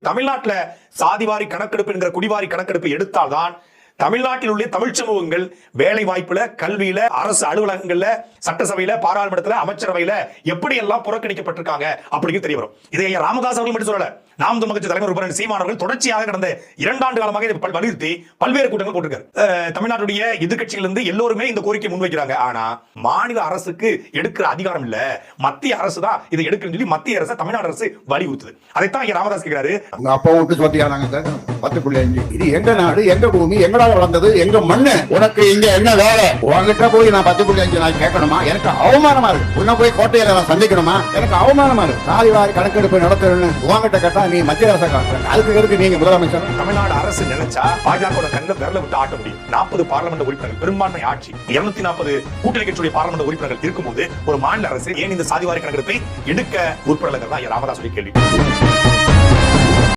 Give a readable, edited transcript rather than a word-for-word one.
தமிழ்நாட்டுல சாதிவாரி கணக்கெடுப்பு என்கிற குடிவாரி கணக்கெடுப்பு எடுத்தால்தான் தமிழ்நாட்டில் உள்ள தமிழ் சமூகங்கள் வேலை வாய்ப்புல, கல்வியில, அரசு அலுவலகங்கள்ல, சட்டசபையில, பாராளுமன்றத்துல, அமைச்சரவையில எப்படி எல்லாம் புறக்கணிக்கப்பட்டிருக்காங்க அப்படின்னு தெரிய வரும். இதை ராமதாஸ் அவர்கள் மட்டும் சொல்லல, நாம் தமிழ் கட்சி தலைவர் உறுப்பினர் சீமான் அவர்கள் தொடர்ச்சியாக கடந்த 2 ஆண்டு காலமாக இதை வலியுறுத்தி பல்வேறு கூட்டங்கள் போட்டிருக்காரு. தமிழ்நாட்டுடைய எதிர்க்கட்சிகள் இருந்து எல்லோருமே இந்த கோரிக்கை முன்வைக்கிறாங்க. ஆனா மாநில அரசுக்கு எடுக்கிற அதிகாரம் இல்ல, மத்திய அரசு தான் இதை எடுக்கணும்னு சொல்லி மத்திய அரசு தமிழ்நாடு அரசு வலியுறுத்துது. அதைத்தான் ராமதாஸ் கேட்கிறாரு. அப்பாவுக்கு சொல்லியானாங்க 10.5. இது எங்க நாடு, எங்க பூமி, எங்களால வளர்ந்தது, எங்க மண்ணு, உனக்கு இங்க என்ன வேலை? உங்ககிட்ட போய் நான் 10.5 நான் கேட்கணுமா? எனக்கு அவமானமா இருக்கு. உன்ன போய் கோட்டையில நான் சந்திக்கணுமா? எனக்கு அவமானமா இருக்கு. சாதிவாரி கணக்கெடுப்பு நடத்தணும்னு உங்ககிட்ட கேட்டா நீ மத்திய அரசு அதுக்கு நீங்க முதலமைச்சர். தமிழ்நாடு அரசு நினைச்சா பாஜக கண்ணில் விரல விட்டு ஆட்ட முடியும். 40 பார்லிமெண்ட் உறுப்பினர்கள் பெரும்பான்மை ஆட்சி, 240 கூட்டணி கட்சியுடைய பார்லிமெண்ட் உறுப்பினர்கள் இருக்கும்போது ஒரு மாநில அரசு ஏன் இந்த சாதிவாரி கணக்கெடுப்பை எடுக்க உட்படலங்கிறதா ராமதாஸ் கேள்வி.